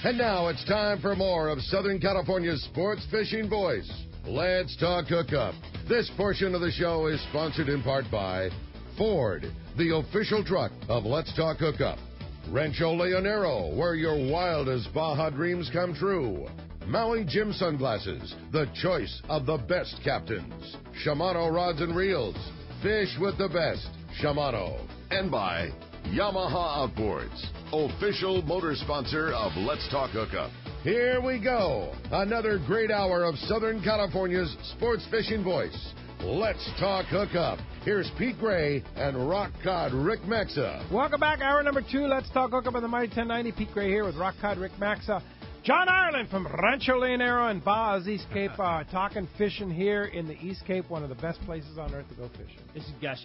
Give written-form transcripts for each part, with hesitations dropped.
And now it's time for more of Southern California's sports fishing voice. Let's talk hookup. This portion of the show is sponsored in part by Ford, the official truck of Let's Talk Hookup. Rancho Leonero, where your wildest Baja dreams come true. Maui Jim Sunglasses, the choice of the best captains. Shimano Rods and Reels, fish with the best. Shimano. And by Yamaha Outboards, official motor sponsor of Let's Talk Hookup. Here we go. Another great hour of Southern California's sports fishing voice. Let's Talk Hookup. Here's Pete Gray and Rock Cod Rick Maxa. Welcome back. Hour number 2. Let's Talk Hookup on the Mighty 1090. Pete Gray here with Rock Cod Rick Maxa. John Ireland from Rancho Leonero and Baja's East Cape, talking fishing here in the East Cape, one of the best places on earth to go fishing. This is, gosh,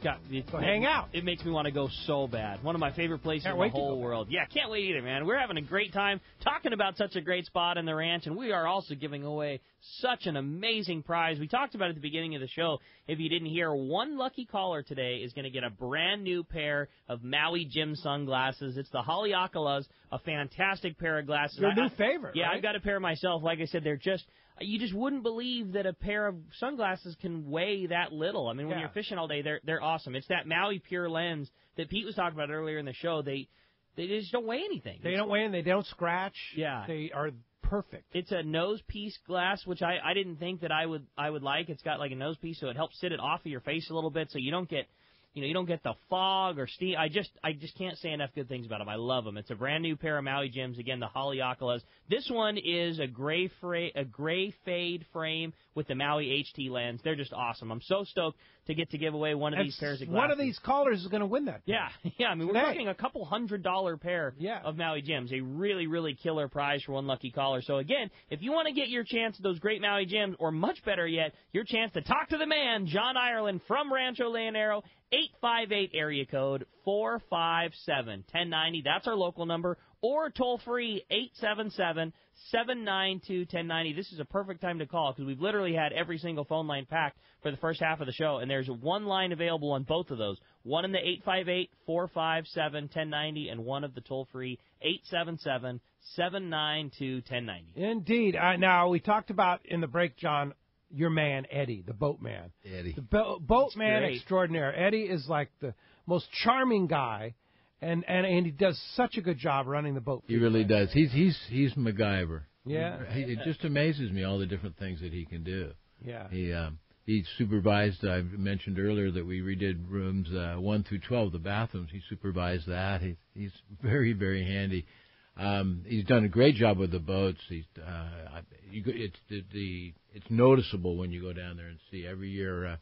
hang out. It makes me want to go so bad. One of my favorite places in the whole world. Yeah, can't wait either, man. We're having a great time talking about such a great spot in the ranch, and we are also giving away such an amazing prize. We talked about it at the beginning of the show. If you didn't hear, one lucky caller today is going to get a brand new pair of Maui Jim sunglasses. It's the Haleakalas, a fantastic pair of glasses. Your new favorite, Yeah, right? I've got a pair myself. Like I said, they're just, you just wouldn't believe that a pair of sunglasses can weigh that little. I mean, when you're fishing all day, they're awesome. It's that Maui Pure lens that Pete was talking about earlier in the show. They just don't weigh anything. They don't weigh anything. They don't scratch. Yeah. They are perfect. It's a nose piece glass, which I didn't think that I would like. It's got like a nose piece, so it helps sit it off of your face a little bit, so you don't get the fog or steam. I just can't say enough good things about them. I love them. It's a brand new pair of Maui Jims. Again, the Haleakalas. This one is a gray fade frame with the Maui HT lens. They're just awesome. I'm so stoked to get to give away one of these pairs of glasses. One of these callers is going to win that. Yeah. I mean, we're talking a couple $100 pair of Maui Jims. A really, really killer prize for one lucky caller. So, again, if you want to get your chance at those great Maui Jims, or much better yet, your chance to talk to the man, John Ireland from Rancho Leonero, 858 area code 457-1090. That's our local number. Or toll-free 877-792-1090. This is a perfect time to call because we've literally had every single phone line packed for the first half of the show, and there's one line available on both of those. One in the 858-457-1090 and one of the toll-free 877-792-1090. Indeed. Now, we talked about in the break, John, your man, Eddie, the boatman. Eddie. The boatman extraordinaire. Eddie is like the most charming guy, and he does such a good job running the boat. He really does. He's MacGyver. Yeah. It just amazes me, all the different things that he can do. Yeah. He supervised, I mentioned earlier that we redid rooms 1 through 12, the bathrooms. He supervised that. He's very, very handy. He's done a great job with the boats. It's noticeable when you go down there and see. Every year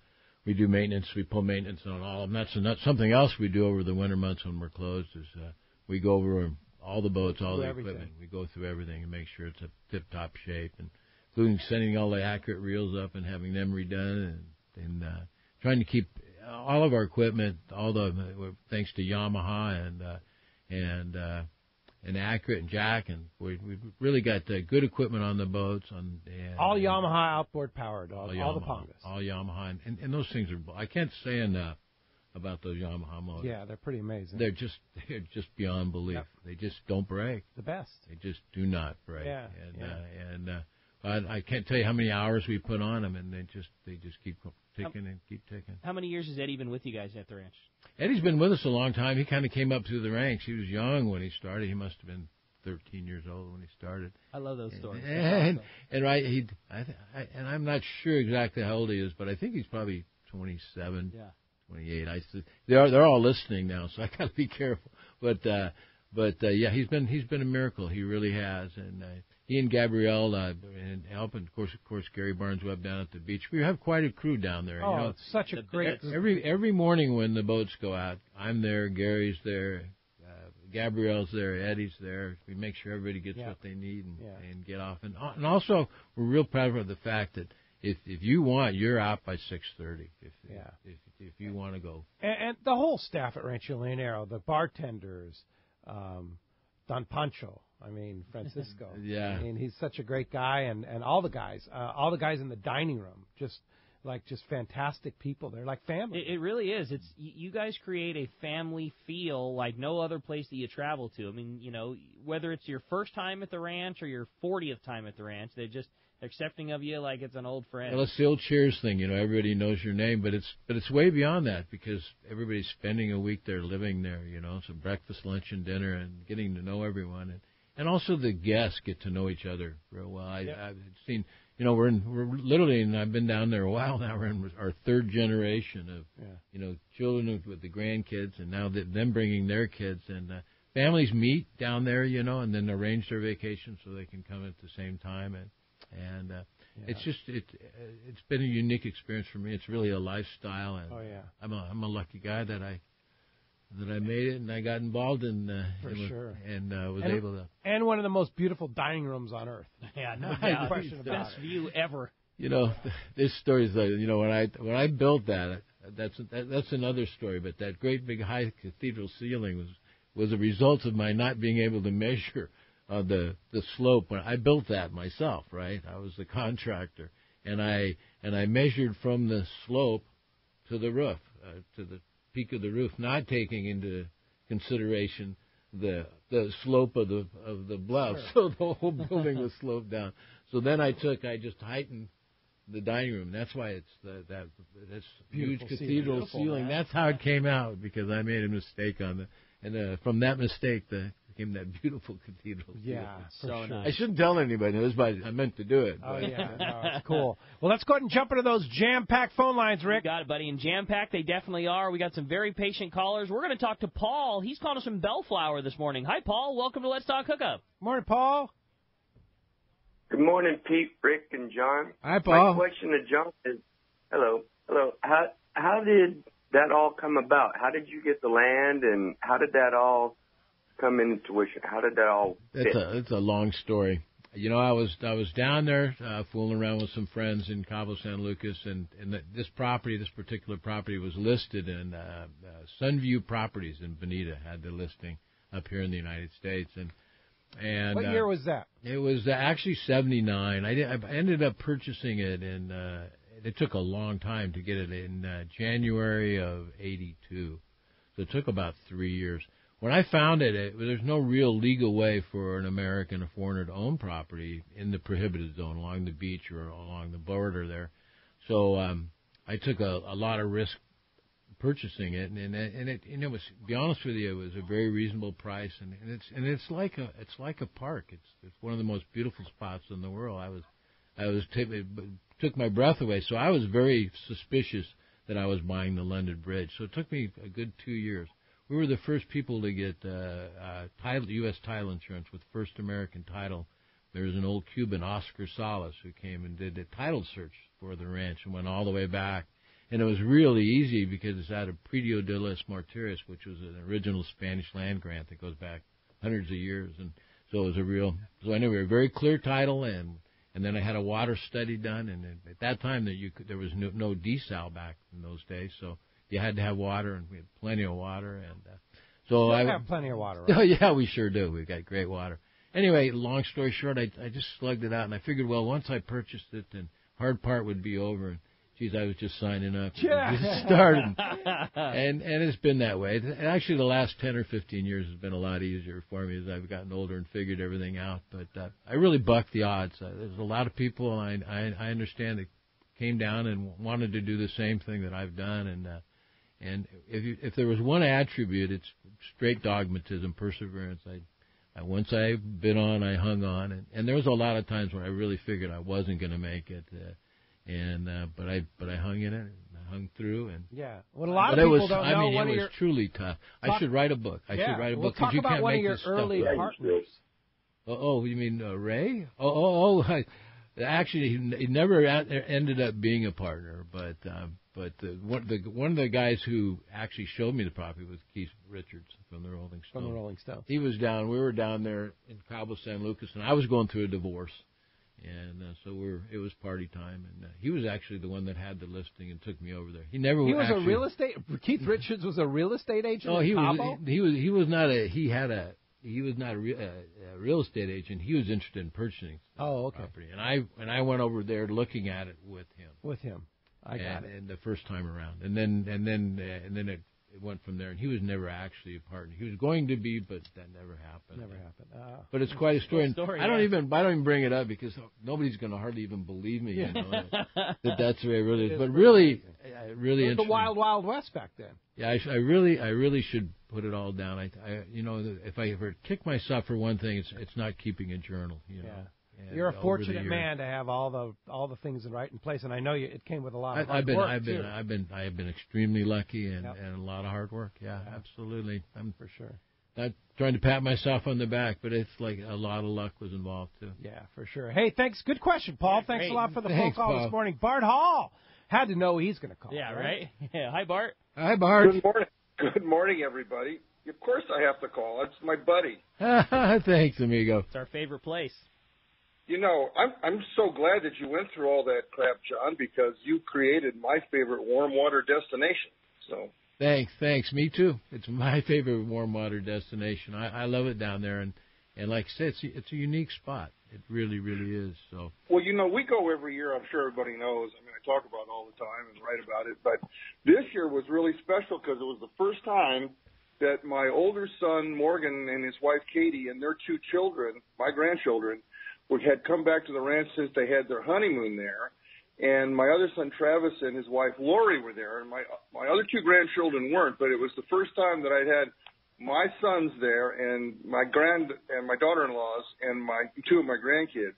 we do maintenance. We pull maintenance on all of them. That's something else we do over the winter months when we're closed. Is we go over all the boats, all the equipment. We go through everything and make sure it's a tip-top shape, and including sending all the accurate reels up and having them redone, and trying to keep all of our equipment, thanks to Yamaha and Accurate and Jack, and we've really got good equipment on the boats. All Yamaha outboard powered, all the Pongas. All Yamaha, and those things are, I can't say enough about those Yamaha motors. Yeah, they're pretty amazing. They're just beyond belief. Yep. They just don't break. The best. They just do not break. Yeah. I can't tell you how many hours we put on them, and they just keep ticking and keep ticking. How many years has Eddie been with you guys at the ranch? Eddie's been with us a long time. He kind of came up through the ranks. He was young when he started. He must have been 13 years old when he started. I love those stories. And I'm not sure exactly how old he is, but I think he's probably 27, 28. They're all listening now, so I got to be careful. But yeah, he's been a miracle. He really has. And he and Gabrielle and helping, of course, Gary Barnes-Webb down at the beach. We have quite a crew down there. Oh, it's such a great. Every morning when the boats go out, I'm there. Gary's there. Gabrielle's there. Eddie's there. We make sure everybody gets what they need and get off. And also, we're real proud of the fact that if you want, you're out by 6:30. If you want to go. And the whole staff at Rancho Leonero, the bartenders, Don Pancho. I mean, Francisco. Yeah. I mean, he's such a great guy, and all the guys in the dining room, just like just fantastic people. They're like family. It really is. It's you guys create a family feel like no other place that you travel to. I mean, whether it's your first time at the ranch or your 40th time at the ranch, they're just accepting of you like it's an old friend. Well, it's the old Cheers thing, everybody knows your name, but it's way beyond that because everybody's spending a week there, living there, so breakfast, lunch, and dinner, and getting to know everyone, and also the guests get to know each other real well. I've seen, we're literally, and I've been down there a while now. We're in our third generation of, children with the grandkids, and now them bringing their kids, and families meet down there, and then arrange their vacation so they can come at the same time, and it's just it's been a unique experience for me. It's really a lifestyle, and I'm a lucky guy that I made it and I got involved in was able to. And one of the most beautiful dining rooms on earth. Yeah, no doubt. Question about Best view ever. This story is like, when I built that, that's another story. But that great big high cathedral ceiling was a result of my not being able to measure the slope. When I built that myself, right? I was the contractor, and I measured from the slope to the roof, to the peak of the roof, not taking into consideration the slope of the bluff. Sure. So the whole building was sloped down. So then I just heightened the dining room. That's why it's that's huge cathedral ceiling. That's how it came out, because I made a mistake on the. And from that mistake, became that beautiful cathedral. Yeah, so sure. nice. I shouldn't tell anybody this, but I meant to do it. Oh, yeah, no, it's cool. Well, let's go ahead and jump into those jam-packed phone lines, Rick. You got it, buddy. And jam-packed, they definitely are. We got some very patient callers. We're going to talk to Paul. He's calling us from Bellflower this morning. Hi, Paul. Welcome to Let's Talk Hookup. Morning, Paul. Good morning, Pete, Rick, and John. Hi, Paul. My question to John is, hello. How did that all come about? How did you get the land, and how did that all come into fruition? How did that all fit? It's a long story. I was down there fooling around with some friends in Cabo San Lucas, and this particular property was listed in Sunview Properties in Bonita, had the listing up here in the United States. And what year was that? It was actually 79. I ended up purchasing it in. It took a long time to get it in January of '82, so it took about 3 years. When I found it, there's no real legal way for an American or foreigner to own property in the prohibited zone along the beach or along the border there. So I took a lot of risk purchasing it, and it was, to be honest with you, it was a very reasonable price, and it's like a park. It's one of the most beautiful spots in the world. It took my breath away. So I was very suspicious that I was buying the London Bridge. So it took me a good 2 years. We were the first people to get U.S. title insurance with First American Title. There was an old Cuban, Oscar Salas, who came and did a title search for the ranch and went all the way back. And it was really easy because it's out of Presidio de los Martires, which was an original Spanish land grant that goes back hundreds of years. And so it was so anyway, a very clear title, and then I had a water study done, and at that time there was no desal back in those days, so you had to have water, and we had plenty of water, and so I have plenty of water. Right? Oh yeah, we sure do. We've got great water. Anyway, long story short, I just slugged it out, and I figured, well, once I purchased it, then hard part would be over. And geez, I was just signing up to get started, and it's been that way. And actually, the last 10 or 15 years has been a lot easier for me as I've gotten older and figured everything out. But I really bucked the odds. There's a lot of people I understand that came down and wanted to do the same thing that I've done, and if there was one attribute, it's straight dogmatism, perseverance. Once I bit on, I hung on, and there was a lot of times when I really figured I wasn't going to make it. But I hung in it, I hung through, and yeah. Well, a lot of people don't know. I mean, it was truly tough. I should write a book. I should write a book because you can't make this stuff up. Talk about one of your early partners. Oh, you mean Ray? Actually, he never ended up being a partner, but one of the guys who actually showed me the property was Keith Richards from the Rolling Stones. From the Rolling Stones. He was down. We were down there in Cabo San Lucas, and I was going through a divorce. And so it was party time, and he was actually the one that had the listing and took me over there. He was a real estate. Keith Richards was a real estate agent. Oh, he was not a real estate agent. He was interested in purchasing property, and I went over there looking at it with him. I got it. And the first time around, and then it went from there. And he was never actually a partner. He was going to be, but that never happened. But it's quite a story. And I don't even bring it up because nobody's going to hardly even believe me. You know that's the way it really is. But really it was the Wild Wild West back then. Yeah, I really should put it all down. I if I ever kick myself for one thing, it's not keeping a journal. You know. And you're a fortunate man to have all the things in right in place, and I know it came with a lot of hard work. I have been extremely lucky and a lot of hard work. Yeah, absolutely. I'm for sure not trying to pat myself on the back, but it's like a lot of luck was involved too. Yeah, for sure. Hey, thanks. Good question, Paul. Thanks a lot for the phone call this morning. Bart Hall had to know he's going to call. Yeah, right. Yeah. Hi, Bart. Hi, Bart. Good morning. Good morning, everybody. Of course I have to call. It's my buddy. Thanks, amigo. It's our favorite place. You know, I'm so glad that you went through all that crap, John, because you created my favorite warm water destination. So thanks. Me too. It's my favorite warm water destination. I love it down there, and like I said, it's a unique spot. It really, really is. So. Well, you know, we go every year. I'm sure everybody knows. I mean, I talk about it all the time and write about it. But this year was really special because it was the first time that my older son Morgan and his wife Katie and their two children, my grandchildren, had come back to the ranch since they had their honeymoon there. And my other son Travis and his wife Lori were there, and my other two grandchildren weren't. But it was the first time that I'd had my sons there and my daughter-in-laws and two of my grandkids.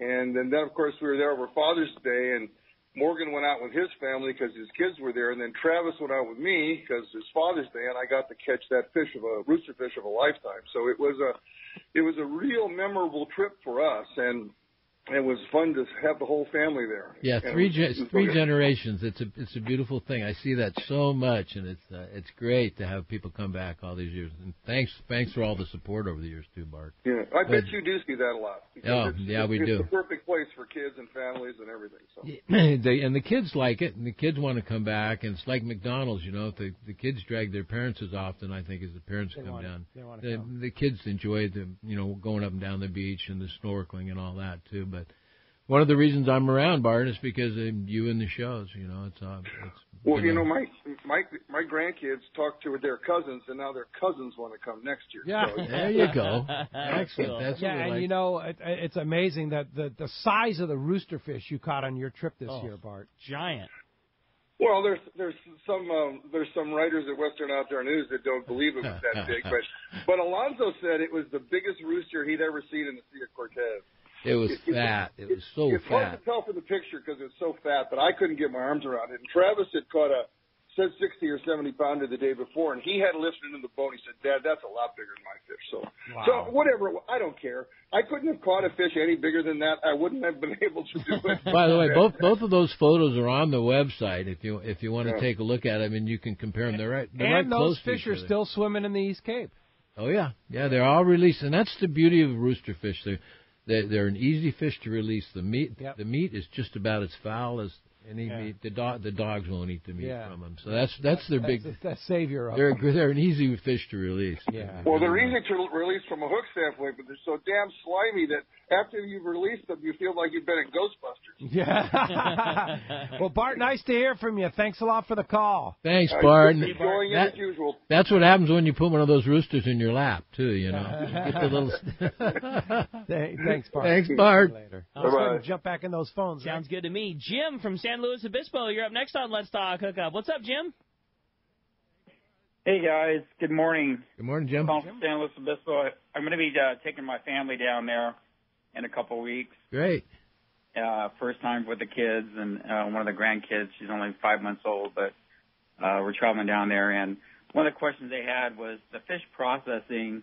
And then of course we were there over Father's Day, and Morgan went out with his family because his kids were there, and then Travis went out with me because it's Father's Day, and I got to catch that rooster fish of a lifetime. So it was a real memorable trip for us, and it was fun to have the whole family there. Yeah, three generations. It's a beautiful thing. I see that so much, and it's great to have people come back all these years. And thanks for all the support over the years too, Bart. Yeah, I bet you do see that a lot. We do. It's the perfect place for kids and families and everything. So. And the kids like it, and the kids want to come back. And it's like McDonald's, you know. If the kids drag their parents as often, I think, as the parents come down. The kids enjoy going up and down the beach and the snorkeling and all that too. But one of the reasons I'm around, Bart, is because of you and the shows. You know, well, you know, my grandkids talk to their cousins, and now their cousins want to come next year. Yeah, so. There you go. Excellent. That's what and you know, it's amazing that the size of the rooster fish you caught on your trip this year, Bart. Giant. Well, there's some writers at Western Outdoor News that don't believe it was that big, but Alonzo said it was the biggest rooster he'd ever seen in the Sea of Cortez. It was fat. It was so fat. It's hard to tell from the picture because it was so fat, but I couldn't get my arms around it. And Travis had caught said 60 or 70 pounder the day before, and he had lifted into the boat. He said, "Dad, that's a lot bigger than my fish." So whatever, I don't care. I couldn't have caught a fish any bigger than that. I wouldn't have been able to do it. By the way, both of those photos are on the website. If you want to take a look at them, and you can compare them. They're right those close fish to each are other. still swimming in the East Cape. Oh yeah, they're all released, and that's the beauty of rooster fish. They're an easy fish to release. The meat is just about as foul as any meat. The dogs won't eat the meat from them. So that's their big savior of they're an easy fish to release. Yeah. Well, they're easy to release from a hook standpoint, but they're so damn slimy that after you've released them, you feel like you've been in Ghostbusters. Yeah. Well, Bart, nice to hear from you. Thanks a lot for the call. Thanks, Bart. Keep going as usual. That's what happens when you put one of those roosters in your lap, too. You know, get the little. Thanks, Bart. Thanks, Bart. Later. Let's go and jump back in those phones. Sounds good to me. Jim from San Luis Obispo, you're up next on Let's Talk Hookup. What's up, Jim? Hey, guys. Good morning. Good morning, Jim. I'm from San Luis Obispo. I'm going to be taking my family down there in a couple of weeks. Great. First time with the kids and one of the grandkids. She's only 5 months old, but we're traveling down there. And one of the questions they had was the fish processing.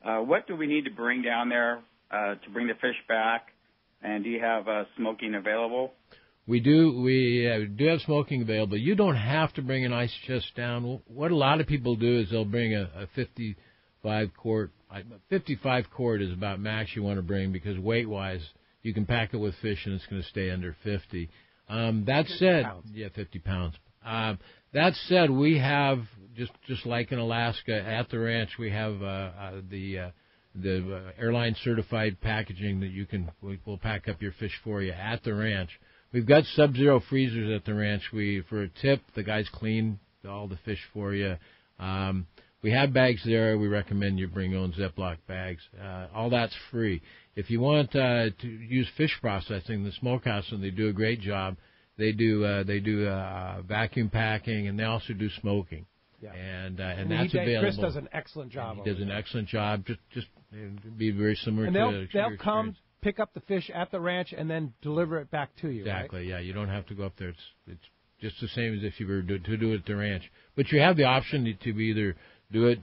What do we need to bring down there to bring the fish back? And do you have smoking available? We do. We do have smoking available. You don't have to bring an ice chest down. What a lot of people do is they'll bring a 55 quart. 55 quart is about max you want to bring because weight-wise, you can pack it with fish and it's going to stay under 50. That said, 50 pounds. That said, we have just like in Alaska at the ranch, we have the airline certified packaging that we'll pack up your fish for you at the ranch. We've got sub-zero freezers at the ranch. For a tip, the guys clean all the fish for you. We have bags there. We recommend you bring your own Ziploc bags. All that's free. If you want to use fish processing, the smokehouse, and they do a great job. They do vacuum packing, and they also do smoking. Yeah. And that's available. Chris does an excellent job. He does an excellent job. Just be very similar and to they'll come pick up the fish at the ranch and then deliver it back to you. Exactly. Right? Yeah. You don't have to go up there. It's just the same as if you were to do it at the ranch. But you have the option to either do it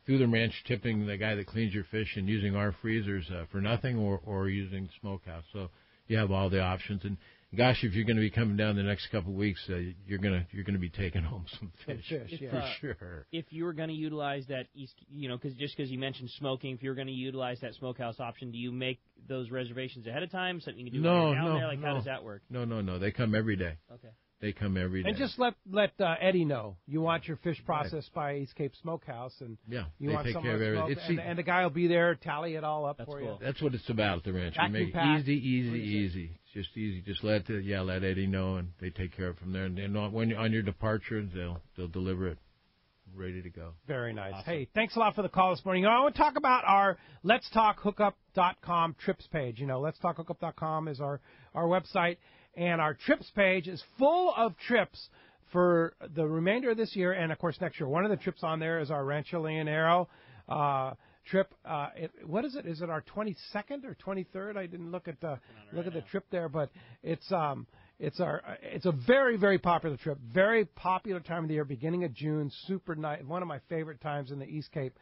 through the ranch, tipping the guy that cleans your fish and using our freezers for nothing, or using the smokehouse. So you have all the options. And gosh, if you're going to be coming down the next couple of weeks, you're going to be taking home some fish for sure. If you were going to utilize that because you mentioned smoking, if you were going to utilize that smokehouse option, do you make those reservations ahead of time? Something you can do down there? How does that work? No. They come every day. Okay. They come every day. And just let Eddie know you want your fish processed by East Cape Smokehouse, and you want take care of everything. And the guy will be there, tally it all up for you. That's what it's about at the ranch. We make it easy. It's just easy. Just let Eddie know, and they take care of it from there. And when you're on your departure, they'll deliver it ready to go. Very nice. Awesome. Hey, thanks a lot for the call this morning. I want to talk about our Let'sTalkHookup.com trips page. Let'sTalkHookup.com is our website. And our trips page is full of trips for the remainder of this year and, of course, next year. One of the trips on there is our Rancho Leonero trip. What is it? Is it our 22nd or 23rd? I didn't look at the trip there, but it's a very, very popular trip. Very popular time of the year, beginning of June. Super nice. One of my favorite times in the East Cape.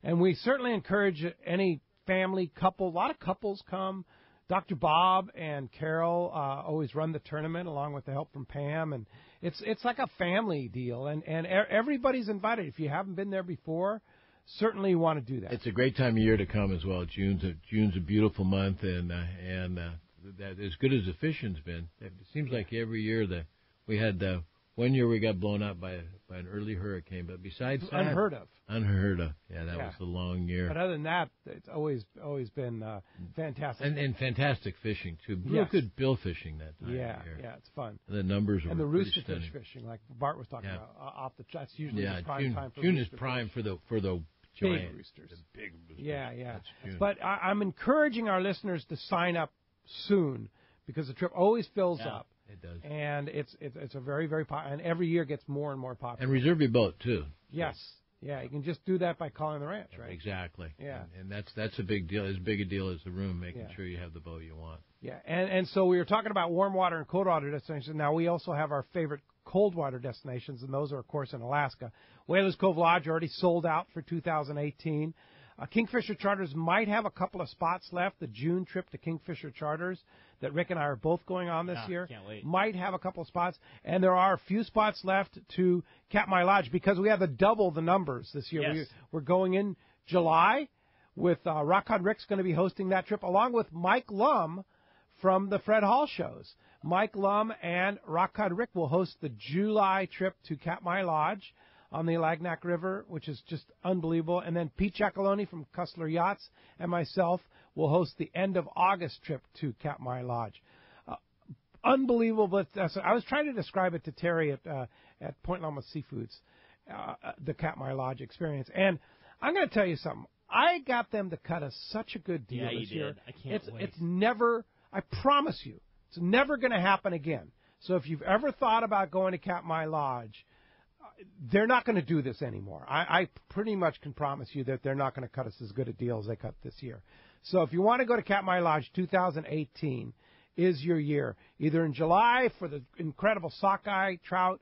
And we certainly encourage any family, couple. A lot of couples come. Dr. Bob and Carol always run the tournament along with the help from Pam, and it's like a family deal, and everybody's invited. If you haven't been there before, certainly you want to do that. It's a great time of year to come as well. June's a beautiful month, and that as good as the fishing's been, it seems like every year we had 1 year we got blown up by an early hurricane, but besides that, unheard of. Yeah, that was a long year. But other than that, it's always been fantastic. And fantastic fishing too. Real good bill fishing that time of year. Yeah, it's fun. And the numbers are and the rooster fish fishing, like Bart was talking about, off the. That's usually the prime time for June is prime for the giant big roosters. The big roosters. Yeah. But I'm encouraging our listeners to sign up soon because the trip always fills up. It does. And it's a very, very popular, and every year gets more and more popular. And reserve your boat too. Yes. Yeah, you can just do that by calling the ranch, right? Exactly. Yeah. And that's a big deal. As big a deal as the room, making sure you have the boat you want. Yeah. And so we were talking about warm water and cold water destinations. Now we also have our favorite cold water destinations, and those are, of course, in Alaska. Whalers Cove Lodge already sold out for 2018. Kingfisher Charters might have a couple of spots left. The June trip to Kingfisher Charters that Rick and I are both going on this year can't wait. might have a couple of spots. And there are a few spots left to Katmai Lodge because we have to double the numbers this year. Yes. We're going in July with Rock Cod Rick's going to be hosting that trip along with Mike Lum from the Fred Hall shows. Mike Lum and Rock Cod Rick will host the July trip to Katmai Lodge on the Alagnac River, which is just unbelievable. And then Pete Giacalone from Cussler Yachts and myself will host the end of August trip to Katmai Lodge. Unbelievable. But I was trying to describe it to Terry at Point Loma Seafoods, the Katmai Lodge experience. And I'm going to tell you something. I got them to cut us such a good deal this year. I can't wait. It's never, I promise you, it's never going to happen again. So if you've ever thought about going to Katmai Lodge, they're not going to do this anymore. I pretty much can promise you that they're not going to cut us as good a deal as they cut this year. So if you want to go to Katmai Lodge, 2018 is your year. Either in July for the incredible sockeye, trout,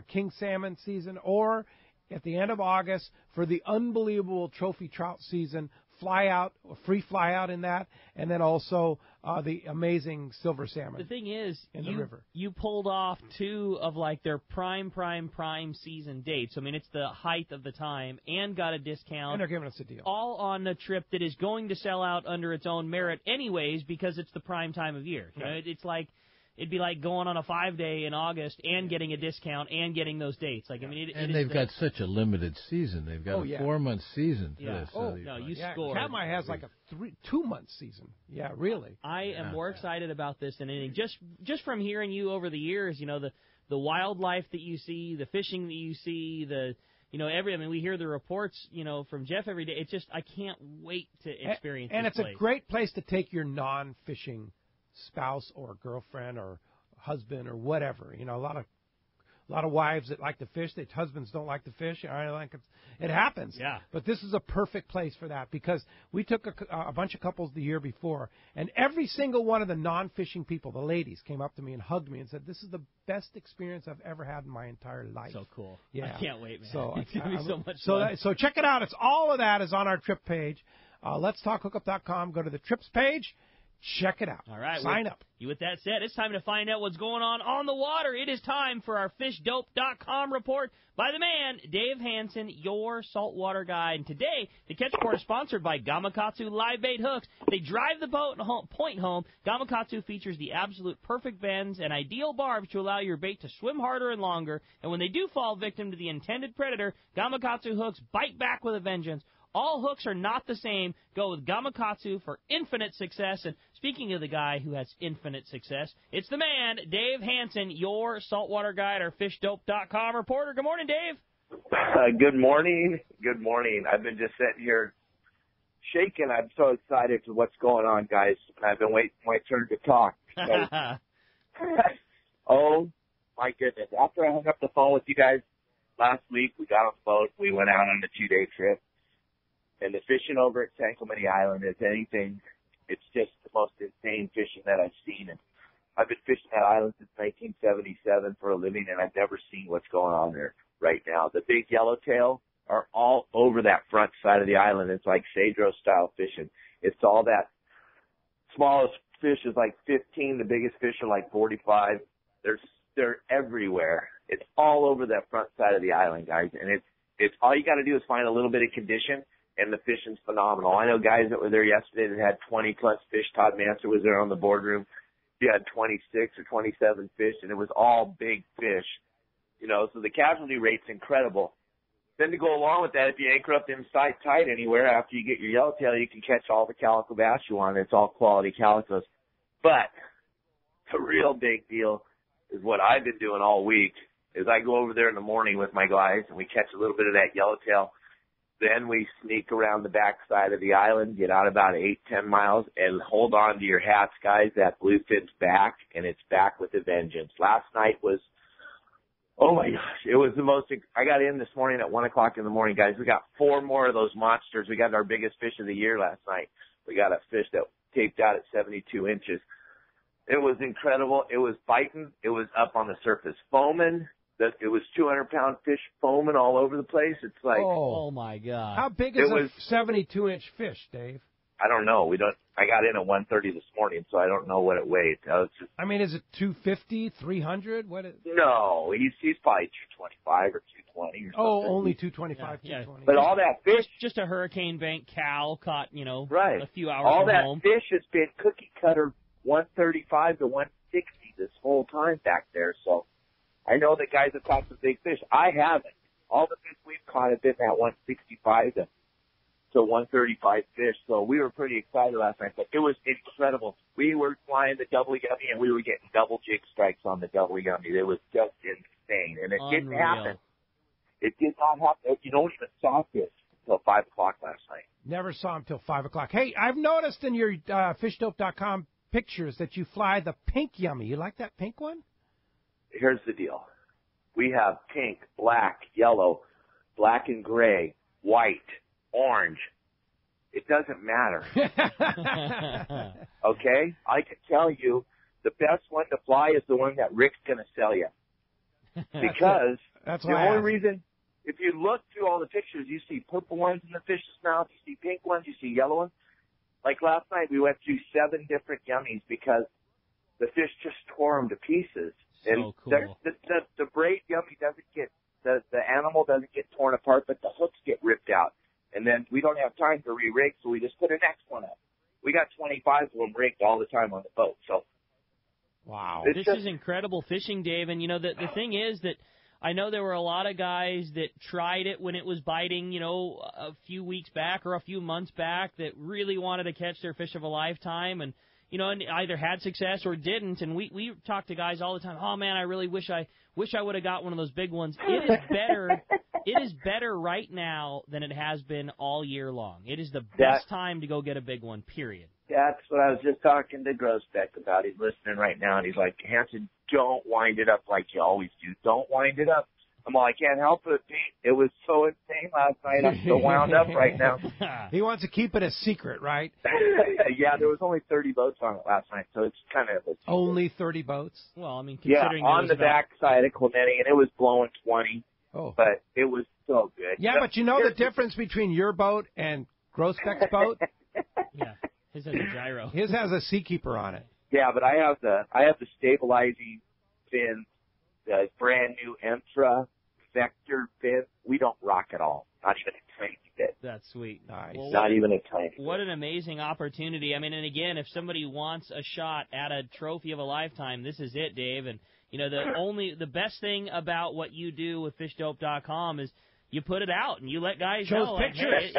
king salmon season, or at the end of August for the unbelievable trophy trout season, free fly out in that, and then also the amazing silver salmon. The thing is, in the river. You pulled off two of like their prime season dates. I mean, it's the height of the time, and got a discount. And they're giving us a deal. All on a trip that is going to sell out under its own merit anyways because it's the prime time of year. You know, it's like it'd be like going on a 5-day in August and getting a discount and getting those dates. Like, I mean, they've got such a limited season. They've got a 4-month season. Yeah. You scored. Katmai has like a 2-month season. Yeah, really. I am more excited about this than anything. Just from hearing you over the years, the wildlife that you see, the fishing that you see, we hear the reports, from Jeff every day. It's just, I can't wait to experience and this it's place. A great place to take your non-fishing spouse or girlfriend or husband or whatever. A lot of wives that like to fish, their husbands don't like to fish. It happens. Yeah. But this is a perfect place for that because we took a bunch of couples the year before, and every single one of the non-fishing people, the ladies, came up to me and hugged me and said, "This is the best experience I've ever had in my entire life." So cool. Yeah. I can't wait, man. So it's going to be so much fun. So check it out. All of that is on our trip page. Let'sTalkHookup.com. Go to the trips page. Check it out. All right. Sign up. With that said, it's time to find out what's going on the water. It is time for our FishDope.com report by the man, Dave Hansen, your saltwater guide. And today, the Catch Report is sponsored by Gamakatsu Live Bait Hooks. They drive the point home. Gamakatsu features the absolute perfect bends and ideal barbs to allow your bait to swim harder and longer. And when they do fall victim to the intended predator, Gamakatsu hooks bite back with a vengeance. All hooks are not the same. Go with Gamakatsu for infinite success. And speaking of the guy who has infinite success, it's the man, Dave Hansen, your saltwater guide, our FishDope.com reporter. Good morning, Dave. Good morning. Good morning. I've been just sitting here shaking. I'm so excited for what's going on, guys. I've been waiting for my turn to talk. Oh, my goodness. After I hung up the phone with you guys last week, we got on the boat. We went out on a 2-day trip. And the fishing over at San Clemente Island is anything. It's just the most insane fishing that I've seen. And I've been fishing that island since 1977 for a living, and I've never seen what's going on there right now. The big yellowtail are all over that front side of the island. It's like Cedro-style fishing. It's all that. Smallest fish is like 15. The biggest fish are like 45. They're everywhere. It's all over that front side of the island, guys. And it's all you got to do is find a little bit of condition. And the fishing's phenomenal. I know guys that were there yesterday that had 20-plus fish. Todd Manser was there on the boardroom. He had 26 or 27 fish, and it was all big fish. So the casualty rate's incredible. Then to go along with that, if you anchor up them tight anywhere after you get your yellowtail, you can catch all the calico bass you want. It's all quality calicos. But the real big deal is what I've been doing all week is I go over there in the morning with my guys, and we catch a little bit of that yellowtail. Then we sneak around the back side of the island, get out about 8-10 miles, and hold on to your hats, guys. That bluefin's back, and it's back with a vengeance. Last night was, oh, my gosh, it was the most – I got in this morning at 1 o'clock in the morning, guys. We got 4 more of those monsters. We got our biggest fish of the year last night. We got a fish that taped out at 72 inches. It was incredible. It was biting. It was up on the surface foaming. It was 200-pound fish foaming all over the place. It's like, oh my God! How big is a 72-inch fish, Dave? I don't know. I got in at 1:30 this morning, so I don't know what it weighed. Is it 250, 300? What is? No, he's probably 225 or 220 or something. Oh, only 225, 220. But all that fish, just a hurricane bank cow caught, right. a few hours all from that home. Fish has been cookie cutter 135 to 160 this whole time back there. So. I know that guys have caught some big fish. I haven't. All the fish we've caught have been that 165 to 135 fish. So we were pretty excited last night. But it was incredible. We were flying the double yummy, and we were getting double jig strikes on the double yummy. It was just insane. And it didn't happen. It did not happen. You don't even saw fish until 5 o'clock last night. Never saw him till 5 o'clock. Hey, I've noticed in your FishDope.com pictures that you fly the pink yummy. You like that pink one? Here's the deal. We have pink, black, yellow, black and gray, white, orange. It doesn't matter. Okay? I can tell you the best one to fly is the one that Rick's going to sell you. Because that's the only reason, if you look through all the pictures, you see purple ones in the fish's mouth, you see pink ones, you see yellow ones. Like last night, we went through 7 different yummies because the fish just tore them to pieces. And so cool. The braid yummy doesn't get, the animal doesn't get torn apart, but the hooks get ripped out. And then we don't have time to re-rig, so we just put a next one up. We got 25 of them rigged all the time on the boat. So Wow. This is incredible fishing, Dave. And, the thing is that I know there were a lot of guys that tried it when it was biting, a few weeks back or a few months back that really wanted to catch their fish of a lifetime and, and either had success or didn't. And we talk to guys all the time, oh, man, I really wish I would have got one of those big ones. It is better. It is better right now than it has been all year long. It is the best time to go get a big one, period. That's what I was just talking to Grosbeck about. He's listening right now, and he's like, Hanson, don't wind it up like you always do. Don't wind it up. I'm all, I can't help it, Pete. It was so insane last night. I'm so wound up right now. He wants to keep it a secret, right? Yeah, there was only 30 boats on it last night, so it's kind of... Only 30 boats? Well, I mean, considering... Yeah, on the backside of Clemente, and it was blowing 20. Oh. But it was so good. Yeah, but you know the difference between your boat and Grosbeck's boat? Yeah. His has a gyro. His has a Seakeeper on it. Yeah, but I have the stabilizing fins, the brand new Entra Vector fin. We don't rock at all. Not even a tiny bit. That's sweet. Nice. Well, not even a tiny bit. What an amazing opportunity. I mean, and again, if somebody wants a shot at a trophy of a lifetime, this is it, Dave. And the best thing about what you do with fishdope.com is you put it out and you let guys know. Shows pictures.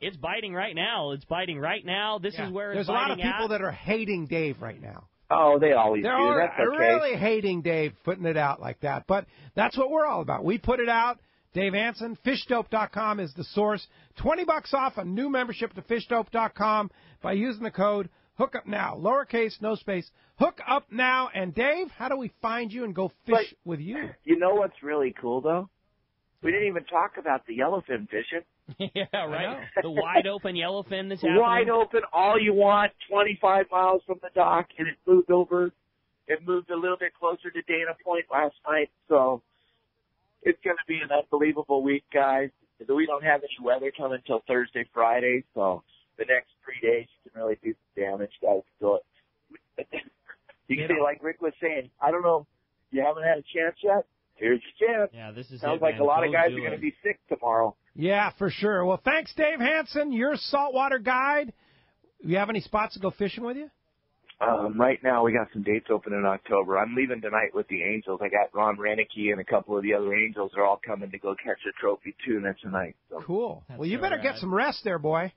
It's biting right now. It's biting right now. This is where it's There's a lot of biting people that are hating Dave right now. Oh, they always do. They're That's okay. really hating Dave putting it out like that. But that's what we're all about. We put it out. Dave Hansen, fishdope.com is the source. $20 off a new membership to fishdope.com by using the code Hookup Now. Lowercase, no space. Hook up now. And Dave, how do we find you and go fish with you? You know what's really cool, though? We didn't even talk about the yellowfin fishing. Yeah, right. The wide open yellowfin that's happening. Wide open, all you want, 25 miles from the dock, and it moved over. It moved a little bit closer to Dana Point last night, so it's going to be an unbelievable week, guys. We don't have any weather coming until Thursday, Friday, so the next 3 days you can really do some damage, guys. So you can say, like Rick was saying, I don't know, you haven't had a chance yet? Here's your chance. Yeah, this is Sounds like a lot of guys are going to be sick tomorrow. Yeah, for sure. Well, thanks, Dave Hansen, your saltwater guide. You have any spots to go fishing with you? Right now, we got some dates open in October. I'm leaving tonight with the Angels. I got Ron Renicky and a couple of the other Angels. They're all coming to go catch a trophy tuna tonight. So. Cool. Well, you better get some rest there, boy.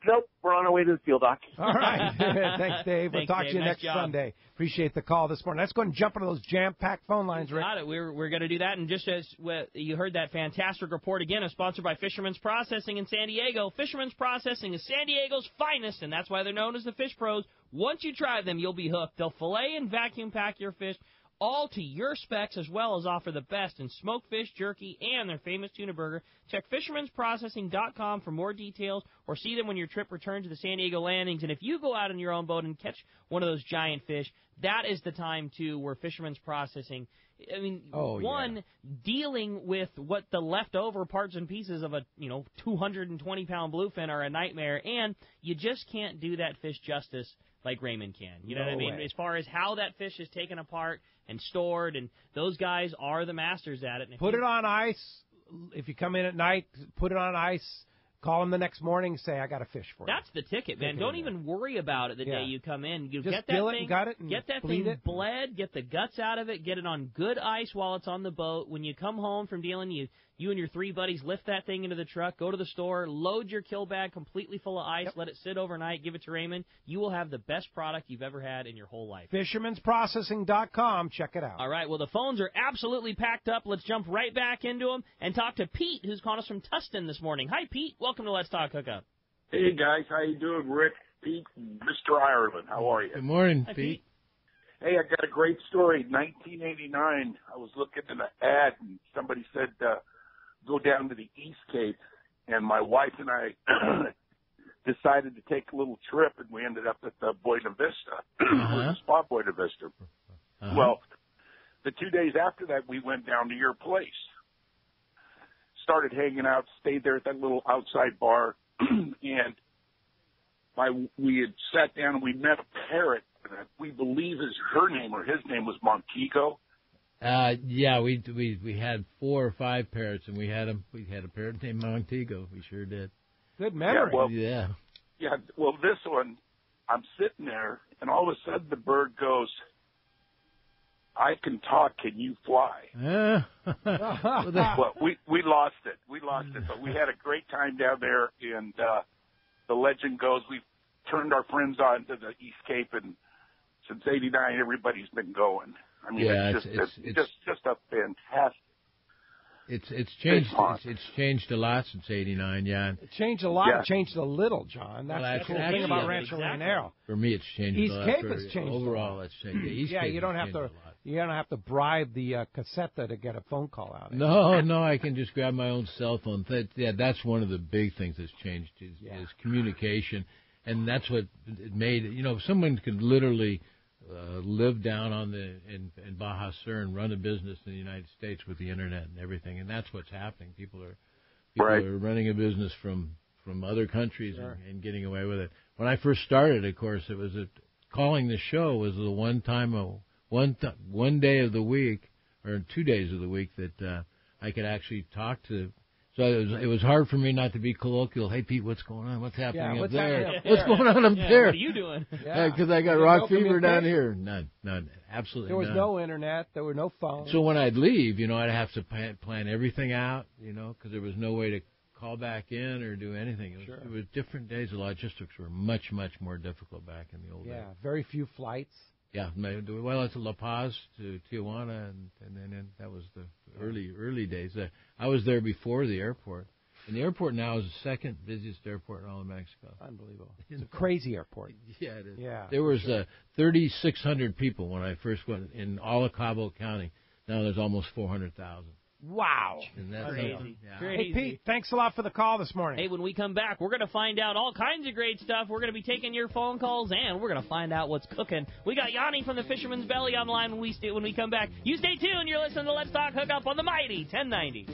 Nope, we're on our way to the field, Doc. All right. Thanks, Dave. We'll talk to you next Sunday. Appreciate the call this morning. Let's go and jump into those jam-packed phone lines, Rick. Got it. We're going to do that. And just as you heard that fantastic report again, is sponsored by Fisherman's Processing in San Diego. Fisherman's Processing is San Diego's finest, and that's why they're known as the Fish Pros. Once you try them, you'll be hooked. They'll fillet and vacuum pack your fish, all to your specs, as well as offer the best in smoked fish, jerky, and their famous tuna burger. Check fishermansprocessing.com for more details, or see them when your trip returns to the San Diego landings. And if you go out on your own boat and catch one of those giant fish, that is the time, too, where Fisherman's Processing, I mean, dealing with what the leftover parts and pieces of a 220-pound bluefin are a nightmare, and you just can't do that fish justice like Raymond can. You know what I mean? As far as how that fish is taken apart and stored, and those guys are the masters at it. And put it on ice. If you come in at night, put it on ice. Call them the next morning and say, I got a fish for you. That's the ticket, man. Don't even worry about it the day you come in. You just get that thing, get that thing bled, get the guts out of it, get it on good ice while it's on the boat. When you come home from dealing, you and your three buddies lift that thing into the truck, go to the store, load your kill bag completely full of ice, let it sit overnight, give it to Raymond. You will have the best product you've ever had in your whole life. Fishermansprocessing.com. Check it out. All right, well, the phones are absolutely packed up. Let's jump right back into them and talk to Pete, who's calling us from Tustin this morning. Hi, Pete. Welcome to Let's Talk Hookup. Hey, guys. How you doing? Rick, Pete, Mr. Ireland. How are you? Good morning, Hi, Pete. Hey, I got a great story. 1989, I was looking at an ad, and somebody said, go down to the East Cape, and my wife and I decided to take a little trip, and we ended up at the Buena Vista, the Spa Buena Vista. Well, the 2 days after that, we went down to your place, started hanging out, stayed there at that little outside bar, and we had sat down and we met a parrot. We believe her name or his name was Montego. Yeah, we had 4 or 5 parrots, and we had a parrot named Montego. We sure did. Good memory. Yeah. Well, this one, I'm sitting there, and all of a sudden the bird goes, I can talk, can you fly? Well, we lost it. But we had a great time down there, and the legend goes we turned our friends on to the East Cape, and since '89, everybody's been going. I mean, it's just a fantastic. It's changed. It's changed a lot since '89. Yeah, it changed a lot. Yeah. It changed a little, John. That's the cool thing about Rancho Leonero. For me, it's changed. East a lot. Cape has changed. Overall, it's changed. East Cape you don't have to. You don't have to bribe the cassette to get a phone call out. No, I can just grab my own cell phone. That's one of the big things that's changed is communication, and that's what it made. Someone could literally live down on in Baja Sur and run a business in the United States with the internet and everything, and that's what's happening. People are running a business from other countries and getting away with it. When I first started, of course, it was calling the show was the one day of the week or 2 days of the week that I could actually talk to. So it was hard for me not to be colloquial. Hey, Pete, what's going on? What's happening up there? What's going on up there? What are you doing? Because I got rock fever down here. None, absolutely There was no internet. There were no phones. So when I'd leave, I'd have to plan everything out, because there was no way to call back in or do anything. It was different days. The logistics were much, much more difficult back in the old days. Yeah, very few flights. Yeah, well, it's La Paz to Tijuana, and then that was the early days. I was there before the airport, and the airport now is the second busiest airport in all of Mexico. Unbelievable. It's a crazy airport. Yeah, it is. Yeah. There was 3,600 people when I first went in all of Cabo County. Now there's almost 400,000. Wow. Isn't that crazy? Yeah. Crazy. Hey, Pete, thanks a lot for the call this morning. Hey, when we come back, we're going to find out all kinds of great stuff. We're going to be taking your phone calls, and we're going to find out what's cooking. We got Yanni from the Fisherman's Belly on the line when we come back. You stay tuned. You're listening to Let's Talk Hookup on the Mighty 1090.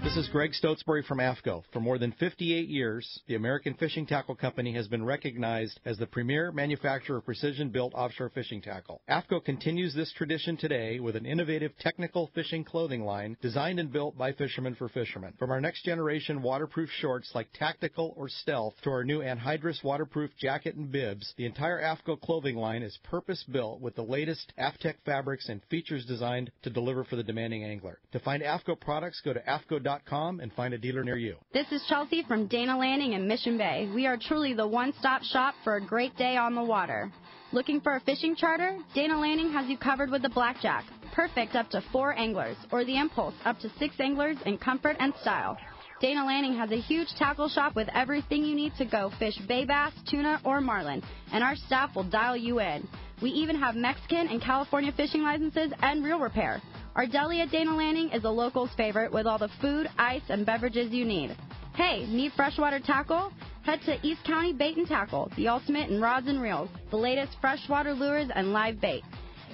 This is Greg Stotesbury from AFCO. For more than 58 years, the American Fishing Tackle Company has been recognized as the premier manufacturer of precision-built offshore fishing tackle. AFCO continues this tradition today with an innovative technical fishing clothing line designed and built by fishermen for fishermen. From our next-generation waterproof shorts like Tactical or Stealth to our new anhydrous waterproof jacket and bibs, the entire AFCO clothing line is purpose-built with the latest AFTEC fabrics and features designed to deliver for the demanding angler. To find AFCO products, go to AFCO.com and find a dealer near you. This is Chelsea from Dana Landing in Mission Bay. We are truly the one-stop shop for a great day on the water. Looking for a fishing charter? Dana Landing has you covered with the Blackjack. Perfect up to 4 anglers, or the Impulse up to 6 anglers in comfort and style. Dana Landing has a huge tackle shop with everything you need to go fish bay bass, tuna, or marlin, and our staff will dial you in. We even have Mexican and California fishing licenses and reel repair. Our deli at Dana Landing is a local's favorite with all the food, ice, and beverages you need. Hey, need freshwater tackle? Head to East County Bait and Tackle, the ultimate in rods and reels, the latest freshwater lures and live bait.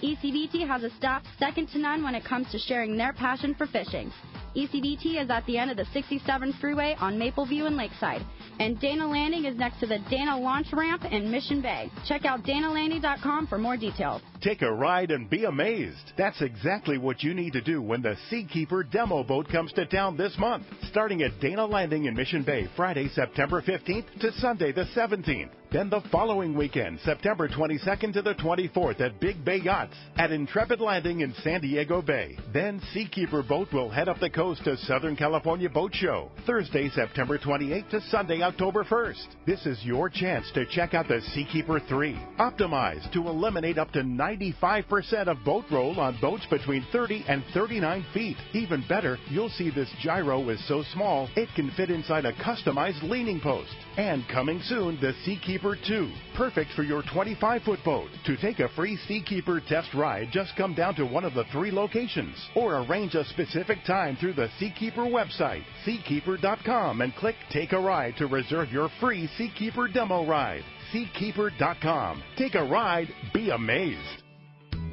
ECBT has a staff second to none when it comes to sharing their passion for fishing. ECBT is at the end of the 67 freeway on Mapleview and Lakeside. And Dana Landing is next to the Dana Launch Ramp in Mission Bay. Check out DanaLanding.com for more details. Take a ride and be amazed. That's exactly what you need to do when the Seakeeper demo boat comes to town this month. Starting at Dana Landing in Mission Bay, Friday, September 15th to Sunday the 17th. Then the following weekend, September 22nd to the 24th at Big Bay Yachts at Intrepid Landing in San Diego Bay. Then Seakeeper Boat will head up the coast to Southern California Boat Show, Thursday, September 28th to Sunday, October 1st. This is your chance to check out the Seakeeper 3, optimized to eliminate up to 95% of boat roll on boats between 30 and 39 feet. Even better, you'll see this gyro is so small, it can fit inside a customized leaning post. And coming soon, the Seakeeper 2, perfect for your 25-foot boat. To take a free Seakeeper test ride, just come down to one of the 3 locations or arrange a specific time through the Seakeeper website, seakeeper.com, and click Take a Ride to reserve your free Seakeeper demo ride. Seakeeper.com. Take a ride, be amazed.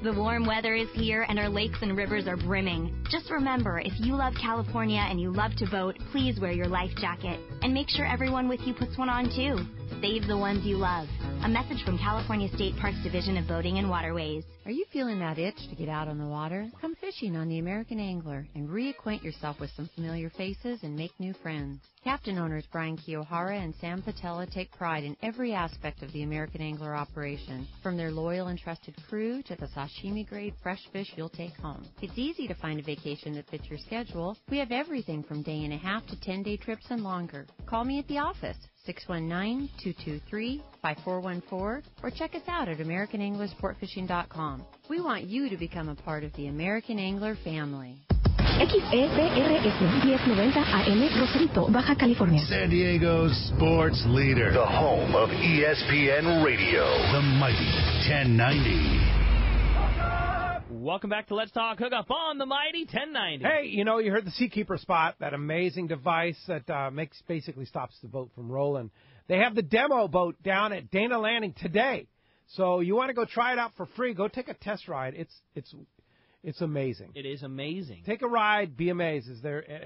The warm weather is here and our lakes and rivers are brimming. Just remember, if you love California and you love to boat, please wear your life jacket. And make sure everyone with you puts one on too. Save the ones you love. A message from California State Parks Division of Boating and Waterways. Are you feeling that itch to get out on the water? Come fishing on the American Angler and reacquaint yourself with some familiar faces and make new friends. Captain owners Brian Kiyohara and Sam Patella take pride in every aspect of the American Angler operation, from their loyal and trusted crew to the sashimi-grade fresh fish you'll take home. It's easy to find a vacation that fits your schedule. We have everything from day and a half to 10-day trips and longer. Call me at the office, 619-223-5414, or check us out at AmericanAnglerSportFishing.com. We want you to become a part of the American Angler family. XEPRS 1090 AM Rosarito, Baja California. San Diego's sports leader. The home of ESPN Radio. The mighty 1090. Welcome back to Let's Talk Hookup on the mighty 1090. Hey, you heard the Seakeeper Spot, that amazing device that basically stops the boat from rolling. They have the demo boat down at Dana Landing today. So you want to go try it out for free, go take a test ride. It's amazing. It is amazing. Take a ride, be amazed,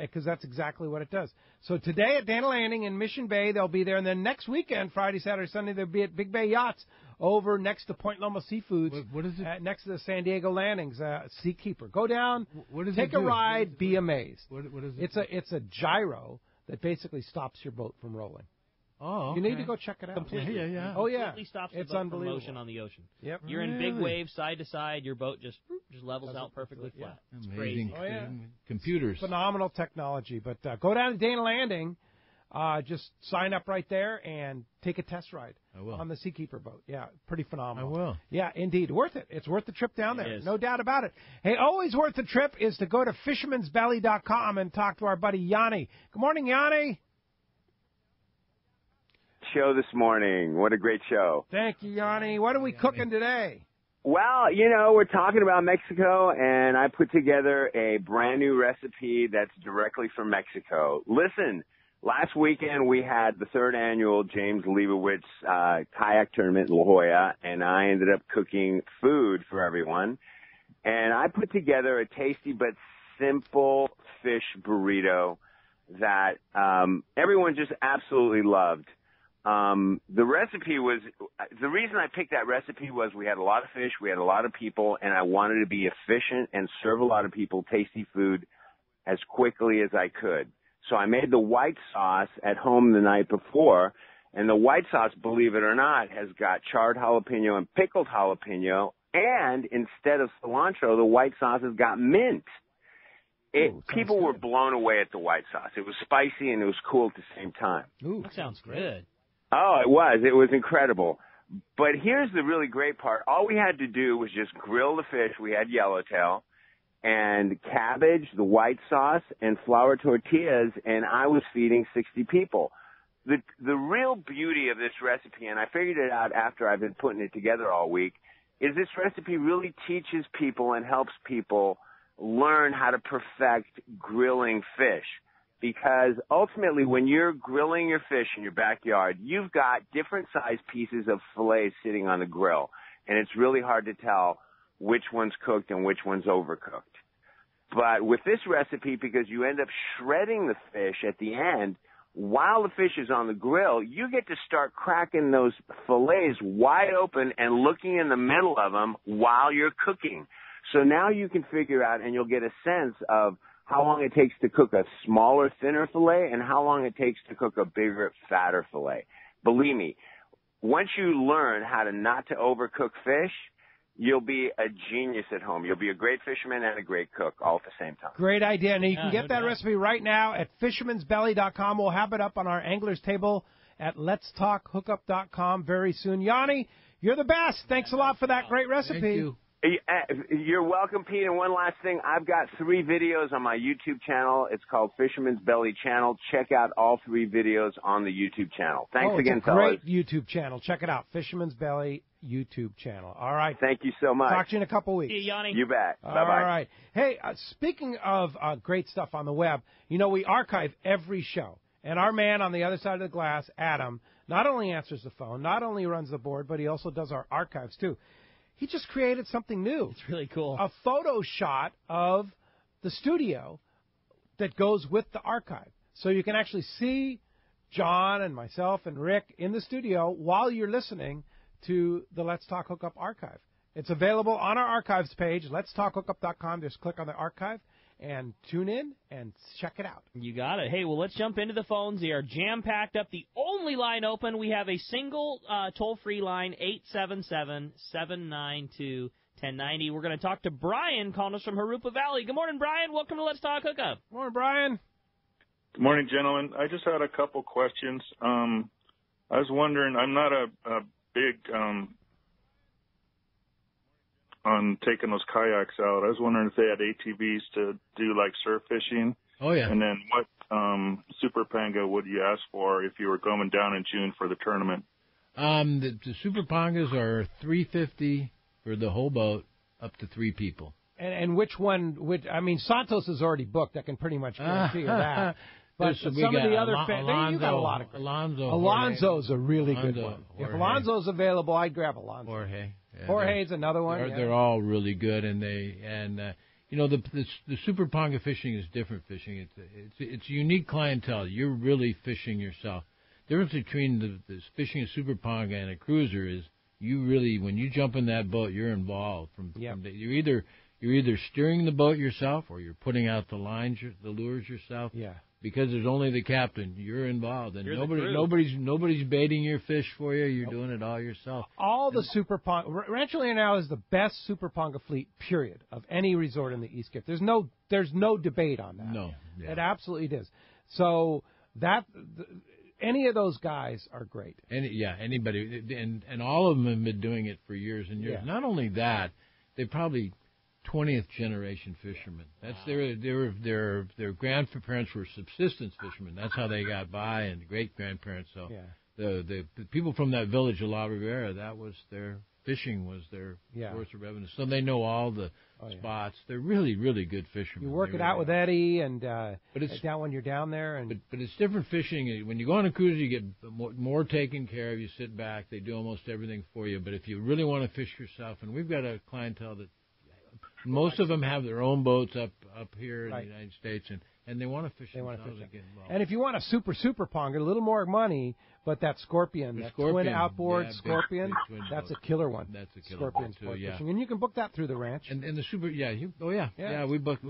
because that's exactly what it does. So today at Dana Landing in Mission Bay, they'll be there. And then next weekend, Friday, Saturday, Sunday, they'll be at Big Bay Yachts over next to Point Loma Seafoods. What is it? Next to the San Diego Landings, Seakeeper. Go down, take a do? ride, be amazed. What is it? It's a gyro that basically stops your boat from rolling. Oh, okay. You need to go check it out. Completely. Yeah. Oh, yeah. Completely stops the It's boat from unbelievable. motion on the ocean. Yep. You're in big waves, side to side. Your boat just levels out perfectly flat. It's Amazing. crazy. Oh, yeah. Computers. Phenomenal technology. But go down to Dana Landing. Just sign up right there and take a test ride on the Seakeeper boat. Yeah, pretty phenomenal. I will. Yeah, indeed. Worth it. It's worth the trip down there. It is. No doubt about it. Hey, always worth the trip is to go to fishermansbelly.com and talk to our buddy Yanni. Good morning, Yanni. Show this morning. What a great show. Thank you, Yanni. What are we cooking today? Well, we're talking about Mexico, and I put together a brand new recipe that's directly from Mexico. Listen, last weekend we had the third annual James Leibowitz kayak tournament in La Jolla, and I ended up cooking food for everyone. And I put together a tasty but simple fish burrito that everyone just absolutely loved. The reason I picked that recipe was we had a lot of fish, we had a lot of people, and I wanted to be efficient and serve a lot of people tasty food as quickly as I could. So I made the white sauce at home the night before, and the white sauce, believe it or not, has got charred jalapeno and pickled jalapeno, and instead of cilantro, the white sauce has got mint. People were blown away at the white sauce. It was spicy and it was cool at the same time. Ooh, that sounds good. Oh, it was. It was incredible. But here's the really great part. All we had to do was just grill the fish. We had yellowtail and cabbage, the white sauce, and flour tortillas, and I was feeding 60 people. The real beauty of this recipe, and I figured it out after I've been putting it together all week, is this recipe really teaches people and helps people learn how to perfect grilling fish. Because ultimately, when you're grilling your fish in your backyard, you've got different sized pieces of filet sitting on the grill. And it's really hard to tell which one's cooked and which one's overcooked. But with this recipe, because you end up shredding the fish at the end, while the fish is on the grill, you get to start cracking those fillets wide open and looking in the middle of them while you're cooking. So now you can figure out, and you'll get a sense of how long it takes to cook a smaller, thinner filet and how long it takes to cook a bigger, fatter filet. Believe me, once you learn how to not to overcook fish, you'll be a genius at home. You'll be a great fisherman and a great cook all at the same time. Great idea. And you can get that recipe right now at fishermansbelly.com. We'll have it up on our angler's table at letstalkhookup.com very soon. Yanni, you're the best. Thanks a lot for that great recipe. Thank you. You're welcome, Pete. And one last thing, I've got 3 videos on my YouTube channel. It's called Fisherman's Belly Channel. Check out all 3 videos on the YouTube channel. Thanks again, fellas. Great YouTube channel. Check it out, Fisherman's Belly YouTube channel. All right. Thank you so much. Talk to you in a couple weeks. See you, Yanni. You bet. Bye-bye. All right. Hey, speaking of great stuff on the web, we archive every show. And our man on the other side of the glass, Adam, not only answers the phone, not only runs the board, but he also does our archives, too. He just created something new. It's really cool. A photo shot of the studio that goes with the archive. So you can actually see John and myself and Rick in the studio while you're listening to the Let's Talk Hookup archive. It's available on our archives page, letstalkhookup.com. Just click on the archive and tune in and check it out. You got it. Hey, well, let's jump into the phones. They are jam-packed up. The only line open, we have a single toll-free line, 877-792-1090. We're going to talk to Brian calling us from Hookup Valley. Good morning, Brian. Welcome to Let's Talk Hookup. Good morning, Brian. Good morning, gentlemen. I just had a couple questions. I was wondering, I'm not a big on taking those kayaks out. I was wondering if they had ATVs to do like surf fishing. Oh, yeah. And then what Super Panga would you ask for if you were going down in June for the tournament? The Super Pangas are $350 for the whole boat, up to 3 people. And which one? I mean, Santos is already booked. I can pretty much guarantee you that. But some of the other you got a lot of Alonzo's a really good one. If Alonzo's available, I'd grab Alonzo. Jorge's another one. They're all really good, and you know, the Super Panga fishing is different fishing. It's a unique clientele. You're really fishing yourself. The difference between the fishing a Super Panga and a cruiser is you really, when you jump in that boat, you're involved. You're either steering the boat yourself or you're putting out the lines, the lures yourself. Yeah. Because there's only the captain, you're involved, and nobody's baiting your fish for you. You're doing it all yourself. All the Super Panga, Rancho Leonero is the best Super Panga fleet, period, of any resort in the East Cape. There's no debate on that. No, it absolutely is. So any of those guys are great. Anybody, and all of them have been doing it for years and years. Yeah. Not only that, they probably 20th generation fishermen. That's their grandparents were subsistence fishermen. That's how they got by, and great grandparents. So the people from that village of La Ribera, that was their fishing was their source of revenue. So they know all the spots. They're really, really good fishermen. You work it out with Eddie, and but it's down when you're down there. And but it's different fishing. When you go on a cruise, you get more taken care of. You sit back. They do almost everything for you. But if you really want to fish yourself, and we've got a clientele that most of them have their own boats up here in the United States, and they want to fish themselves and get involved. And if you want a super Panga, a little more money, but that Scorpion, twin outboard Scorpion, that's a killer one. That's a killer one too, fishing. And you can book that through the ranch. And the super, we book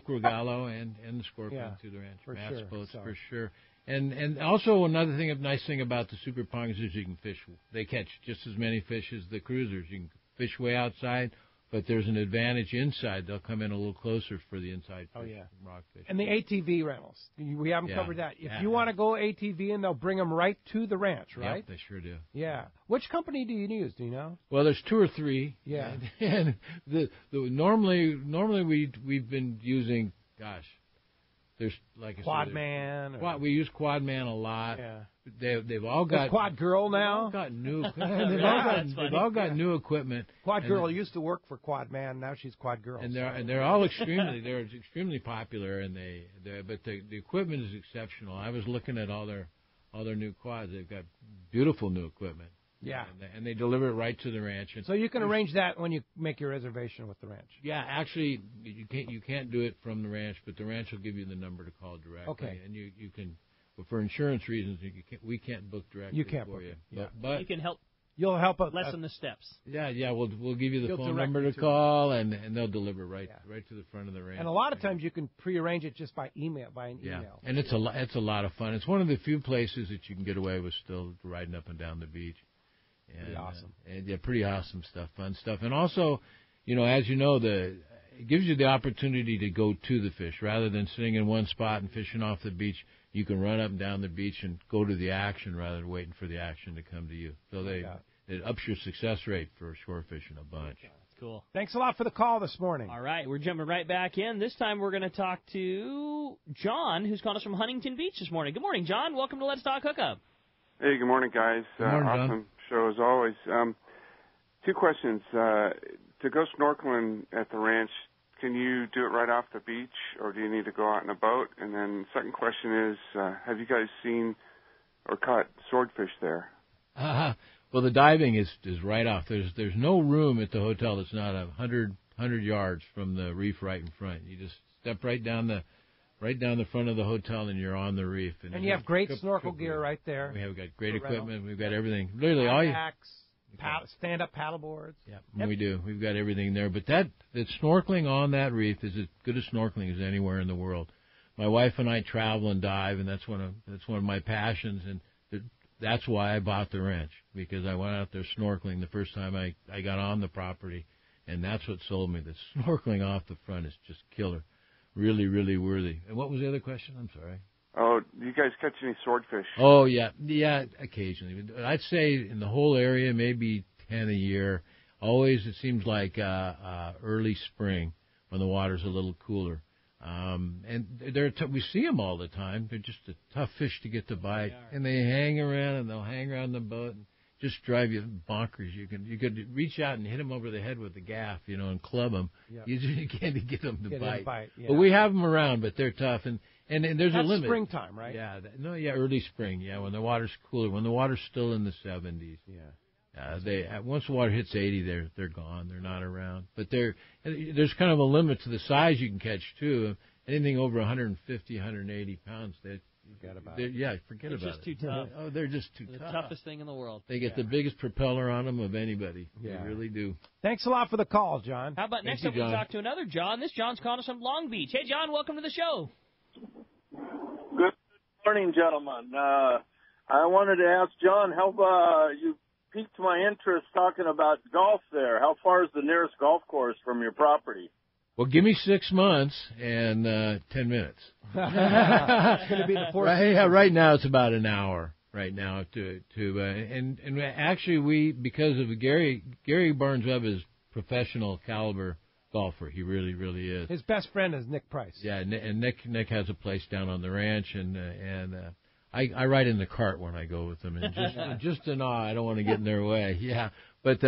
Rogallo and the Scorpion through the ranch. Matt's boats for sure. And also another nice thing about the Super Pangas is you can fish. They catch just as many fish as the cruisers. You can fish way outside. But there's an advantage inside. They'll come in a little closer for the inside fish, rockfish. And the ATV rentals. We haven't covered that. If you want to go ATV in, they'll bring them right to the ranch, right? Yep, they sure do. Yeah. Which company do you use? Do you know? Well, there's 2 or 3. Yeah. And normally we've been using, there's like Quadman. We use Quadman a lot. Yeah. They've all got Quad Girl now. They've all got new equipment. Quad Girl used to work for Quadman. Now she's Quad Girl. And they're all extremely popular. And but the equipment is exceptional. I was looking at all their new quads. They've got beautiful new equipment. Yeah. And they deliver it right to the ranch. And so you can arrange that when you make your reservation with the ranch. Yeah, actually, you can't do it from the ranch, but the ranch will give you the number to call directly. Okay. And you can, but for insurance reasons, we can't book directly. You can't for book you. Yeah. But you can help. You'll help lessen the steps. Yeah. We'll give you the phone number to call, and they'll deliver right to the front of the ranch. And a lot of times you can prearrange it just by email, email. And it's a lot of fun. It's one of the few places that you can get away with still riding up and down the beach. Pretty awesome. Pretty awesome stuff, fun stuff. And also, as you know, it gives you the opportunity to go to the fish rather than sitting in one spot and fishing off the beach. You can run up and down the beach and go to the action rather than waiting for the action to come to you. So it ups your success rate for shore fishing a bunch. That's cool. Thanks a lot for the call this morning. All right, we're jumping right back in. This time we're going to talk to John, who's calling us from Huntington Beach this morning. Good morning, John. Welcome to Let's Talk Hookup. Hey, good morning, guys. Good morning, John. Awesome show as always. 2 questions. To go snorkeling at the ranch, can you do it right off the beach, or do you need to go out in a boat? And then second question is, have you guys seen or caught swordfish there? Well, the diving is right off. There's no room at the hotel that's not 100 yards from the reef right in front. You just step right down the front of the hotel, and you're on the reef. And you have great snorkel gear right there. We have got great equipment. We've got everything. Literally, all you. stand-up paddle boards. Yeah, we do. We've got everything there. But that snorkeling on that reef is as good as snorkeling as anywhere in the world. My wife and I travel and dive, and that's one of my passions, and that's why I bought the ranch, because I went out there snorkeling the first time I got on the property, and that's what sold me. The snorkeling off the front is just killer, really, really worthy. And what was the other question? I'm sorry. Oh, do you guys catch any swordfish? Oh, yeah, occasionally. I'd say in the whole area, maybe 10 a year. Always, it seems like early spring when the water's a little cooler. And we see them all the time. They're just a tough fish to get to bite, and they hang around, and they'll hang around the boat and just drive you bonkers. You could reach out and hit them over the head with the gaff, and club them. Yep. You can't get them to bite. Yeah. But we have them around, but they're tough, and there's a limit. Springtime, right? Yeah, early spring. Yeah, when the water's cooler, when the water's still in the 70s. Yeah. Once the water hits 80, they're gone. They're not around. But there's kind of a limit to the size you can catch too. Anything over 150, 180 pounds, forget about it. They're just too tough. Oh, they're just too tough. The toughest thing in the world. They get the biggest propeller on them of anybody. Yeah. They really do. Thanks a lot for the call, John. How about next up we talk to another John? This John's calling us from Long Beach. Hey, John, welcome to the show. Good morning, gentlemen. I wanted to ask John, how you piqued my interest talking about golf there. How far is the nearest golf course from your property? Well, give me 6 months and 10 minutes. It's going to be the fourth. Right now it's about an hour. Right now and actually because of Gary Barnes Webb is professional caliber golfer. He really, really is. His best friend is Nick Price. Yeah, and Nick has a place down on the ranch, and I ride in the cart when I go with them, and just an awe. I don't want to get in their way. Yeah, but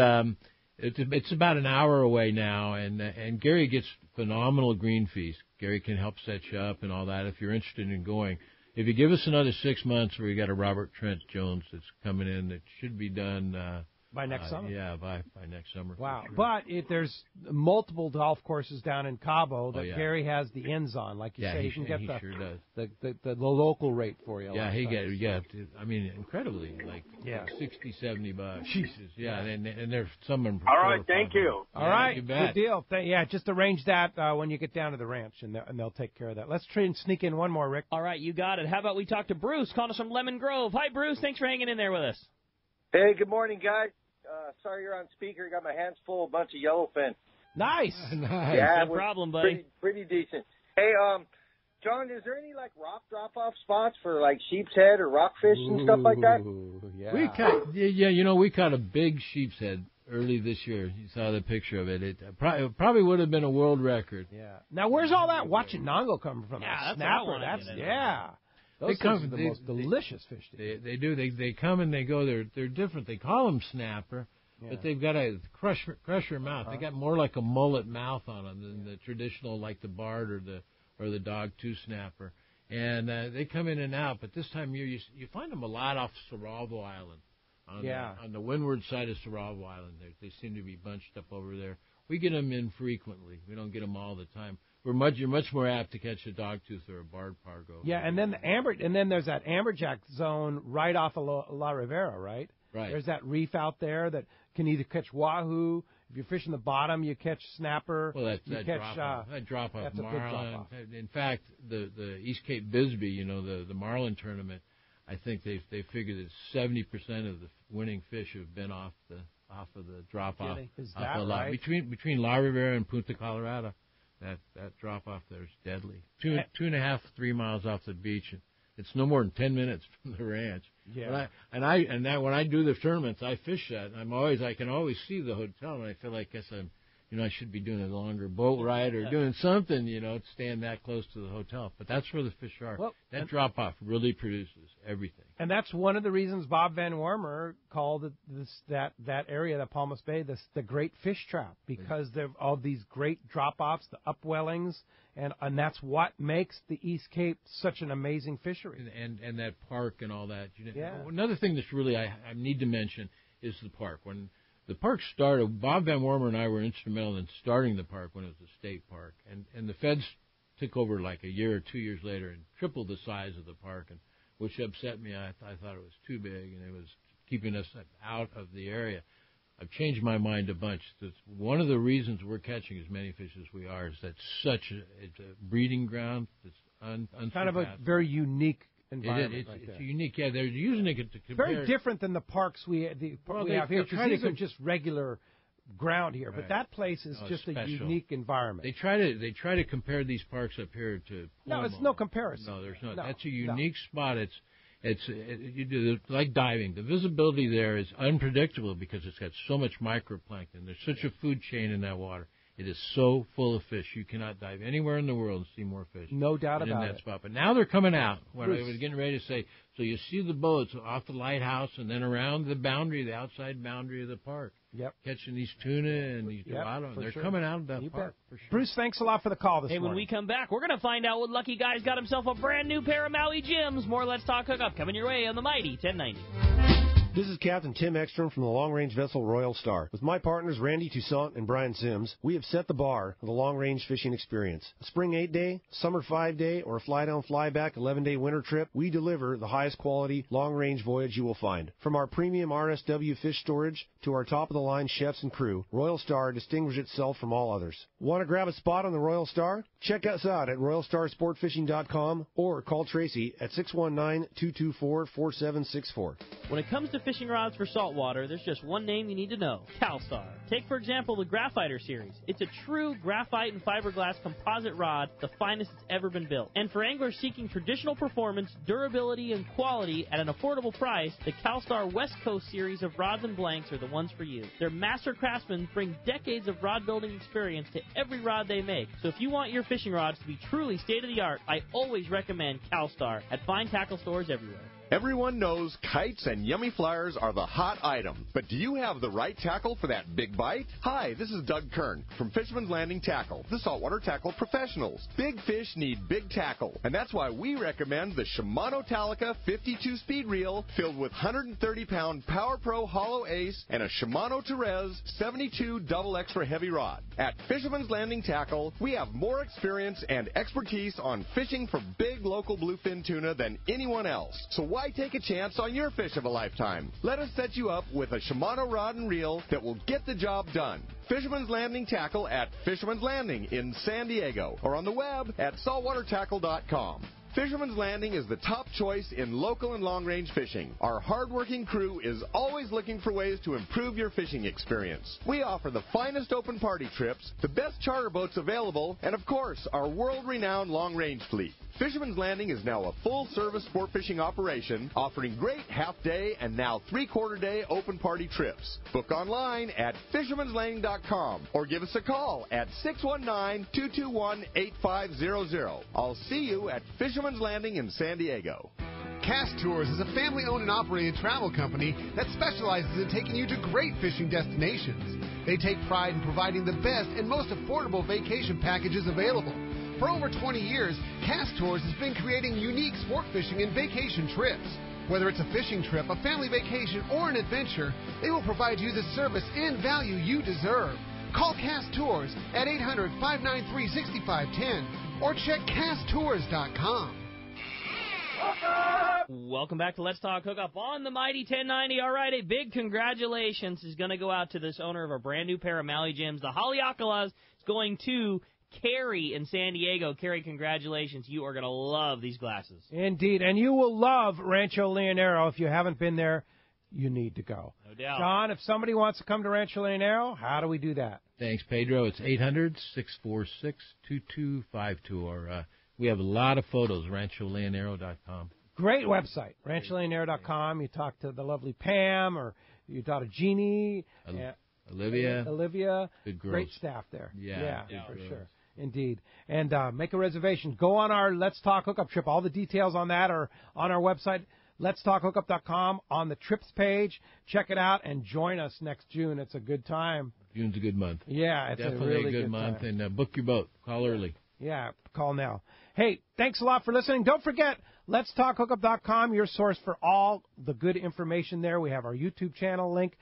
it's about an hour away now, and Gary gets phenomenal green fees. Gary can help set you up and all that if you're interested in going. If you give us another 6 months, we got a Robert Trent Jones that's coming in that should be done by next summer. Yeah, by next summer. Wow! Sure. But there's multiple golf courses down in Cabo that Gary has the ends on, like you say, he can get the local rate for you. Yeah, I mean, incredibly, like $60-$70. Jesus, yeah, and there's some. All right, thank you. All right, you bet. Good deal. Just arrange that when you get down to the ranch, and they'll take care of that. Let's try and sneak in one more, Rick. All right, you got it. How about we talk to Bruce, calling us from Lemon Grove. Hi, Bruce. Thanks for hanging in there with us. Hey, good morning, guys. Sorry you're on speaker. Got my hands full, a bunch of yellowfin. Nice. Yeah, no problem, buddy. Pretty decent. Hey, John, is there any like rock drop-off spots for like sheep's head or rockfish and stuff like that? Yeah. We caught a big sheep's head early this year. You saw the picture of it. It probably would have been a world record. Yeah. Now, where's all that Wachinango coming from? Yeah, snapper. Those are the most delicious fish. They do. They come and they go. They're different. They call them snapper, but they've got a crusher mouth. They got more like a mullet mouth on them than the traditional, like the barred or the dog tooth snapper. And they come in and out. But this time of year, you find them a lot off Saralvo Island. On the windward side of Saralvo Island, they seem to be bunched up over there. We get them in frequently. We don't get them all the time. You're much more apt to catch a dogtooth or a barred pargo. Yeah, and then there's that amberjack zone right off of La Rivera, right? Right. There's that reef out there that can either catch wahoo. If you're fishing the bottom, you catch snapper. Well, that drop off marlin. In fact, the East Cape Bisbee, the marlin tournament, I think they figured that 70% of the winning fish have been off of the drop off. Is that right? Between La Rivera and Punta Colorado. That drop off there is deadly. 2.5, 3 miles off the beach, and it's no more than 10 minutes from the ranch. Yeah. When I do the tournaments, I fish that. And I can always see the hotel, and I feel like I should be doing a longer boat ride or doing something, staying that close to the hotel. But that's where the fish are. Well, that drop off really produces everything. And that's one of the reasons Bob Van Wormer called that area, the Palmas Bay, the Great Fish Trap, because of all these great drop-offs, the upwellings, and that's what makes the East Cape such an amazing fishery. And that park and all that. Another thing that's really I need to mention is the park. When the park started, Bob Van Wormer and I were instrumental in starting the park when it was a state park, and the feds took over like a year or 2 years later and tripled the size of the park, and which upset me. I thought it was too big, and it was keeping us out of the area. I've changed my mind a bunch. That's one of the reasons we're catching as many fish as we are is that it's a breeding ground that's unsurpassed. Kind of a very unique environment. It's unique. Yeah, they're using it to compare. Very different than the parks we have here. Because these are just regular ground here, but that place is just special. A unique environment. They try to compare these parks up here to. No, it's no comparison. No, there's not. That's a unique spot. It's like diving. The visibility there is unpredictable because it's got so much microplankton. There's such a food chain in that water. It is so full of fish. You cannot dive anywhere in the world and see more fish. No doubt about it. In that spot. But now they're coming out. When I was getting ready to say, so you see the boats off the lighthouse and then around the outside boundary of the park. Yep. Catching these tuna and these dorado. They're coming out of that park. For sure. Bruce, thanks a lot for the call this morning. When we come back, we're going to find out what lucky guy's got himself a brand new pair of Maui Gyms. More Let's Talk Hookup coming your way on the Mighty 1090. This is Captain Tim Ekstrom from the long-range vessel Royal Star. With my partners Randy Toussaint and Brian Sims, we have set the bar for the long-range fishing experience. A spring 8-day, summer 5-day, or a fly-down, fly-back 11-day winter trip, we deliver the highest quality long-range voyage you will find. From our premium RSW fish storage to our top-of-the-line chefs and crew, Royal Star distinguishes itself from all others. Want to grab a spot on the Royal Star? Check us out at RoyalStarSportFishing.com or call Tracy at 619-224-4764. When it comes to fishing rods for saltwater, there's just one name you need to know, CalStar. Take, for example, the Graphiter series. It's a true graphite and fiberglass composite rod, the finest it's ever been built. And for anglers seeking traditional performance, durability, and quality at an affordable price, the CalStar West Coast series of rods and blanks are the ones for you. Their master craftsmen bring decades of rod building experience to every rod they make. So if you want your fishing rods to be truly state-of-the-art, I always recommend CalStar at fine tackle stores everywhere. Everyone knows kites and yummy flyers are the hot item. But do you have the right tackle for that big bite? Hi, this is Doug Kern from Fisherman's Landing Tackle, the saltwater tackle professionals. Big fish need big tackle, and that's why we recommend the Shimano Talica 52-speed reel filled with 130-pound Power Pro Hollow Ace and a Shimano Terez 72 double extra heavy rod. At Fisherman's Landing Tackle, we have more experience and expertise on fishing for big local bluefin tuna than anyone else. So why take a chance on your fish of a lifetime? Let us set you up with a Shimano rod and reel that will get the job done. Fisherman's Landing Tackle at Fisherman's Landing in San Diego or on the web at saltwatertackle.com. Fisherman's Landing is the top choice in local and long-range fishing. Our hard-working crew is always looking for ways to improve your fishing experience. We offer the finest open party trips, the best charter boats available, and of course, our world-renowned long-range fleet. Fisherman's Landing is now a full-service sport fishing operation, offering great half-day and now three-quarter-day open party trips. Book online at fishermanslanding.com or give us a call at 619-221-8500. I'll see you at Fisherman's Landing in San Diego. Cast Tours is a family-owned and operated travel company that specializes in taking you to great fishing destinations. They take pride in providing the best and most affordable vacation packages available. For over 20 years, Cast Tours has been creating unique sport fishing and vacation trips. Whether it's a fishing trip, a family vacation, or an adventure, they will provide you the service and value you deserve. Call Cast Tours at 800-593-6510 or check casttours.com. Welcome back to Let's Talk Hookup on the Mighty 1090. All right, a big congratulations is going to go out to this owner of a brand new pair of Maui Gyms. The Haleakalas is going to Carrie in San Diego. Carrie, congratulations. You are going to love these glasses. Indeed, and you will love Rancho Leonero. If you haven't been there, you need to go. No doubt. John, if somebody wants to come to Rancho Leonero, how do we do that? Thanks, Pedro. It's 800-646-2252. Or we have a lot of photos, rancholeonero.com. Great website, rancholeonero.com. You talk to the lovely Pam, or you talk to Jeannie. Olivia. Good girls. Great staff there. Yeah, for sure. Indeed. And make a reservation. Go on our Let's Talk Hookup trip. All the details on that are on our website, letstalkhookup.com, on the trips page. Check it out and join us next June. It's a good time. June's a good month. Yeah, it's definitely a really good month. time. And book your boat. Call early. Yeah, call now. Hey, thanks a lot for listening. Don't forget, letstalkhookup.com, your source for all the good information there. We have our YouTube channel link,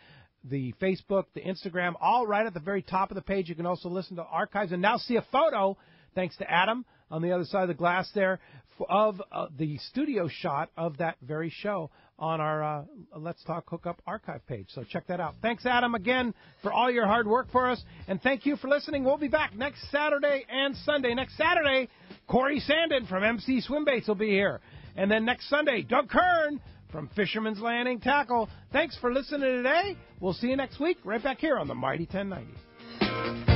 the Facebook, the Instagram, all right at the very top of the page. You can also listen to archives and now see a photo, thanks to Adam, on the other side of the glass there of the studio shot of that very show on our Let's Talk Hookup archive page. So check that out. Thanks, Adam, again, for all your hard work for us. And thank you for listening. We'll be back next Saturday and Sunday. Next Saturday, Corey Sandin from MC Swimbaits will be here. And then next Sunday, Doug Kern from Fisherman's Landing Tackle. Thanks for listening today. We'll see you next week right back here on the Mighty 1090.